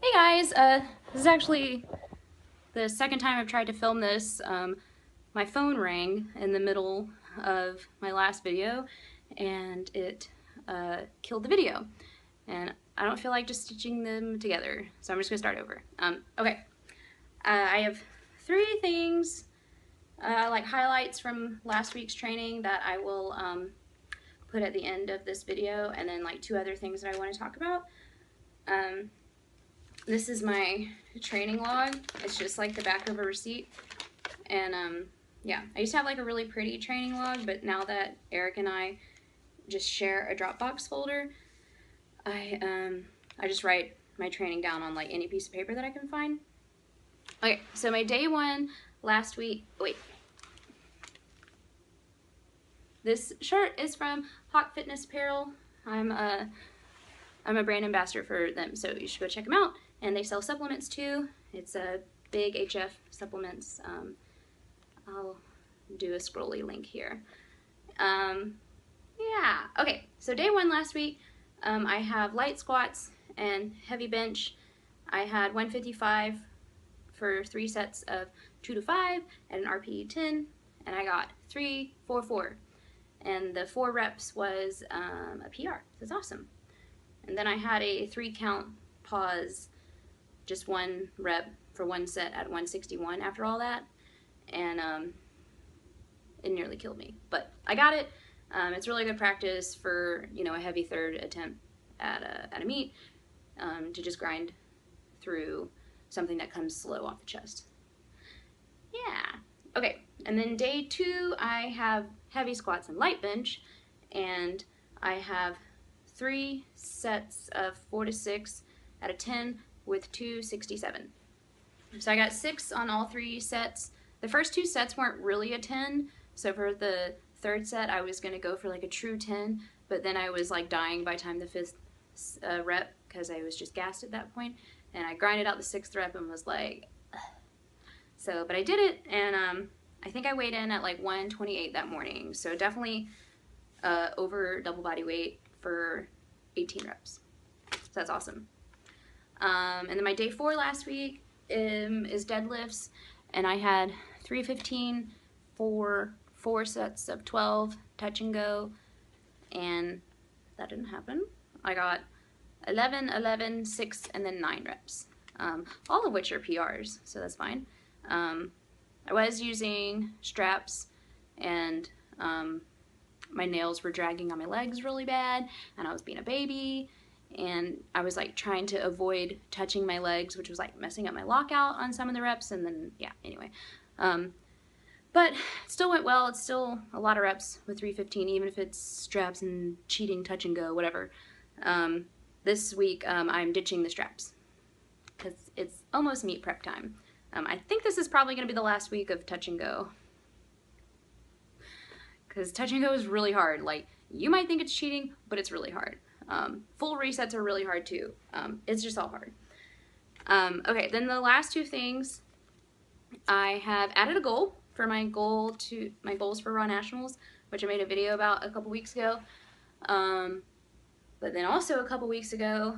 Hey guys, this is actually the second time I've tried to film this. My phone rang in the middle of my last video and it killed the video. And I don't feel like just stitching them together, so I'm just gonna start over. Okay, I have three things, like highlights from last week's training that I will put at the end of this video, and then like two other things that I want to talk about. This is my training log. It's just like the back of a receipt. And yeah, I used to have like a really pretty training log, but now that Eric and I just share a Dropbox folder, I just write my training down on like any piece of paper that I can find. Okay, so my day one last week, wait. This shirt is from Hawk Fitness Apparel. I'm a brand ambassador for them, so you should go check them out. And they sell supplements too. It's a big HF supplements. I'll do a scrolly link here. Yeah, okay, so day one last week, I have light squats and heavy bench. I had 155 for 3 sets of 2 to 5 at an RPE 10, and I got 3, 4, 4. And the 4 reps was a PR, so it's awesome. And then I had a 3 count pause, just 1 rep for 1 set at 161 after all that, and it nearly killed me, but I got it. It's really good practice for, you know, a heavy third attempt at a meet, to just grind through something that comes slow off the chest. Yeah, okay, and then day 2 I have heavy squats and light bench, and I have 3 sets of 4 to 6 at a 10 with 267. So I got 6 on all 3 sets. The first 2 sets weren't really a 10, so for the third set I was gonna go for like a true 10, but then I was like dying by the time the 5th rep because I was just gassed at that point, and I grinded out the 6th rep and was like, ugh. So, but I did it, and I think I weighed in at like 128 that morning, so definitely over double body weight for 18 reps. So that's awesome. And then my day 4 last week is deadlifts, and I had 315 for 4 sets of 12 touch and go, and that didn't happen. I got 11, 11, 6, and then 9 reps, all of which are PRs, so that's fine. I was using straps, and my nails were dragging on my legs really bad, and I was being a baby, and I was like trying to avoid touching my legs, which was like messing up my lockout on some of the reps, and then yeah, anyway. But it still went well. It's still a lot of reps with 315, even if it's straps and cheating touch and go, whatever. This week I'm ditching the straps because it's almost meet prep time. I think this is probably going to be the last week of touch and go, because touch and go is really hard. Like, you might think it's cheating, but it's really hard. Full resets are really hard too. It's just all hard. Okay, then the last 2 things, I have added a goal for my goals for Raw Nationals, which I made a video about a couple weeks ago. But then also a couple weeks ago,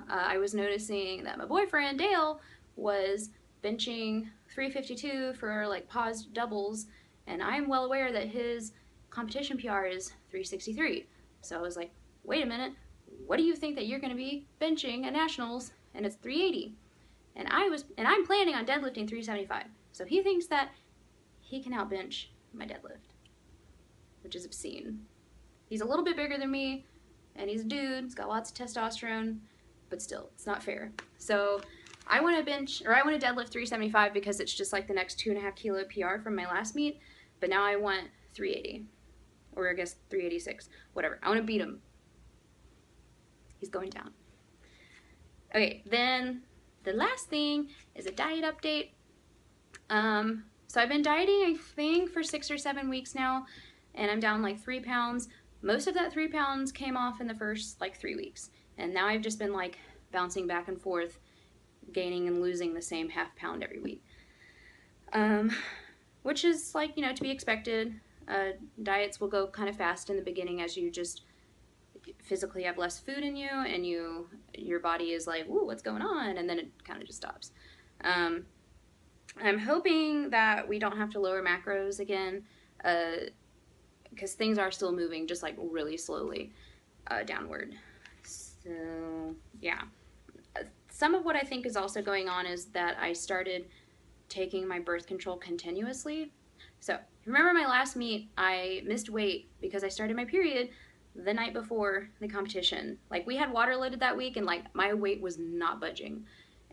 I was noticing that my boyfriend Dale was benching 352 for like paused doubles, and I'm well aware that his competition PR is 363. So I was like, wait a minute, what do you think that you're going to be benching at nationals? And it's 380. And I'm planning on deadlifting 375. So he thinks that he can outbench my deadlift, which is obscene. He's a little bit bigger than me, and he's a dude, he's got lots of testosterone, but still, it's not fair. So I want to deadlift 375 because it's just like the next 2.5 kilo PR from my last meet, but now I want 380, or I guess 386, whatever. I want to beat him. He's going down. Okay, then the last thing is a diet update. So I've been dieting, I think, for 6 or 7 weeks now, and I'm down like 3 pounds. Most of that 3 pounds came off in the first like 3 weeks, and now I've just been like bouncing back and forth, gaining and losing the same half pound every week, which is like, you know, to be expected. Diets will go kind of fast in the beginning as you just physically have less food in you, and your body is like, ooh, what's going on? And then it kind of just stops. I'm hoping that we don't have to lower macros again, because things are still moving just like really slowly downward. So yeah, some of what I think is also going on is that I started taking my birth control continuously. So remember my last meet, I missed weight because I started my period the night before the competition. Like, we had water loaded that week, and like my weight was not budging.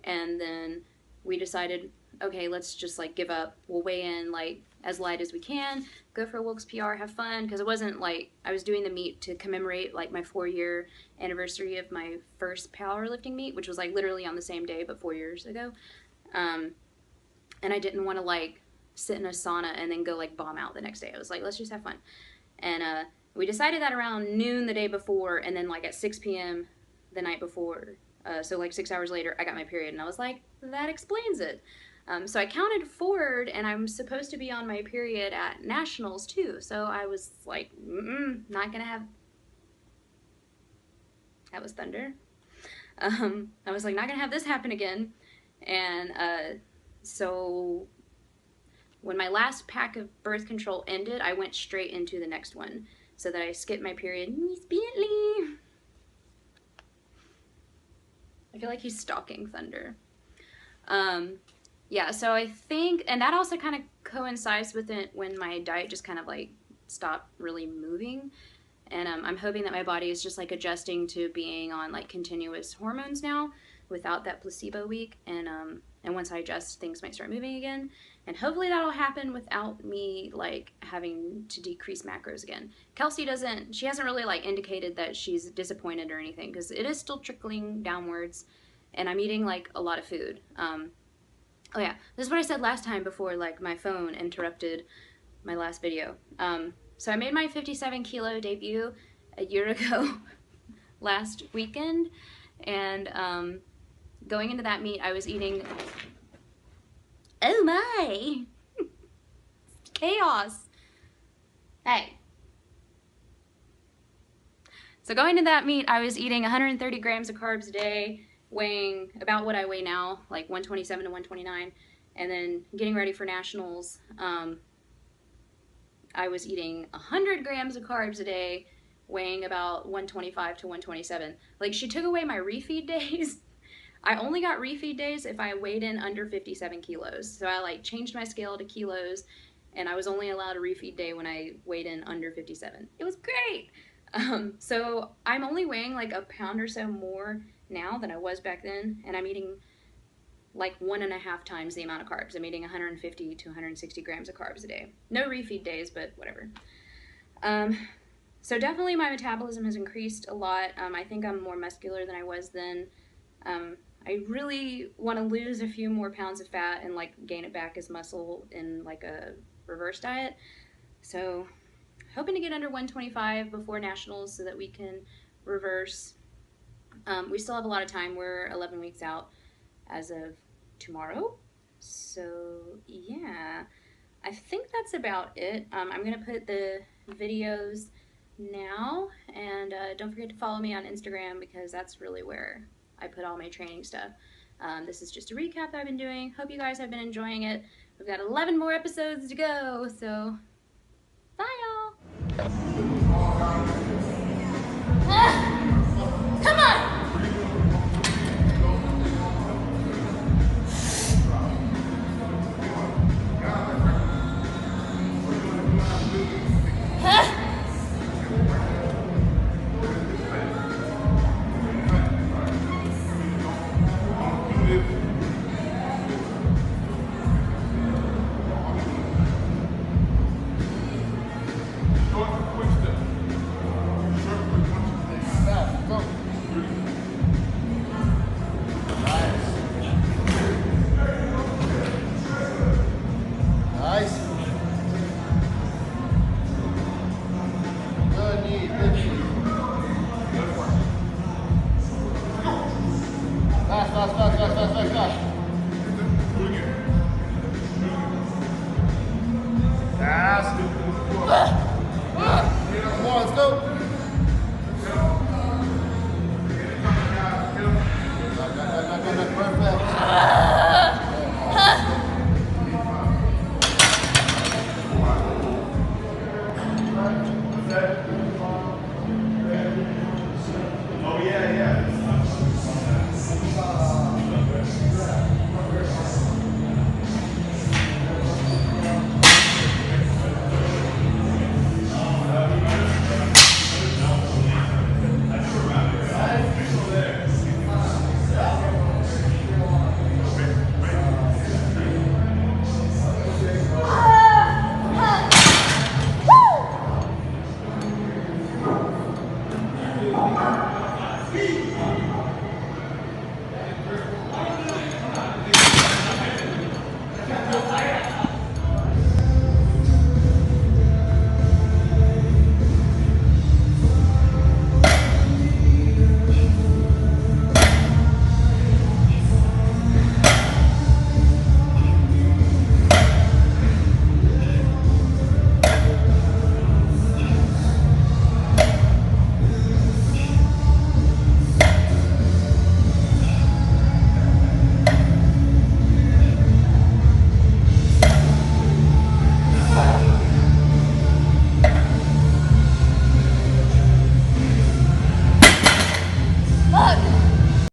And then we decided, okay, let's just like give up. We'll weigh in like as light as we can, go for a Wilks PR, have fun, because it wasn't like I was doing the meet to commemorate like my 4-year anniversary of my first powerlifting meet, which was like literally on the same day but 4 years ago. And I didn't want to like sit in a sauna and then go like bomb out the next day. I was like, let's just have fun. And we decided that around noon the day before, and then like at 6 p.m. the night before, so like 6 hours later, I got my period, and I was like, that explains it. So I counted forward, and I'm supposed to be on my period at nationals too. So I was like, not gonna have. That was thunder. I was like, not gonna have this happen again. And so when my last pack of birth control ended, I went straight into the next one, so that I skipped my period. Miss Bentley. I feel like he's stalking Thunder. Yeah, so I think, and that also kind of coincides with it when my diet just kind of like stopped really moving. And I'm hoping that my body is just like adjusting to being on like continuous hormones now without that placebo week. And once I adjust, things might start moving again. And hopefully that'll happen without me like having to decrease macros again. Kelsey she hasn't really like indicated that she's disappointed or anything, because it is still trickling downwards, and I'm eating like a lot of food. Oh yeah, this is what I said last time before like my phone interrupted my last video. So I made my 57 kilo debut a year ago last weekend, and going into that meet I was eating, oh my, chaos. Hey. So going into that meet I was eating 130 grams of carbs a day, weighing about what I weigh now, like 127 to 129, and then getting ready for nationals, I was eating 100 grams of carbs a day, weighing about 125 to 127. Like, she took away my refeed days. I only got refeed days if I weighed in under 57 kilos. So I like changed my scale to kilos, and I was only allowed a refeed day when I weighed in under 57. It was great. So I'm only weighing like a pound or so more now than I was back then, and I'm eating like 1.5 times the amount of carbs. I'm eating 150 to 160 grams of carbs a day. No refeed days, but whatever. So definitely my metabolism has increased a lot. I think I'm more muscular than I was then. I really want to lose a few more pounds of fat and like gain it back as muscle in like a reverse diet. So hoping to get under 125 before nationals so that we can reverse. We still have a lot of time. We're 11 weeks out as of tomorrow. So yeah, I think that's about it. I'm gonna put the videos now, and don't forget to follow me on Instagram, because that's really where I put all my training stuff. This is just a recap that I've been doing. Hope you guys have been enjoying it. We've got 11 more episodes to go, so bye y'all. Come on! Fast.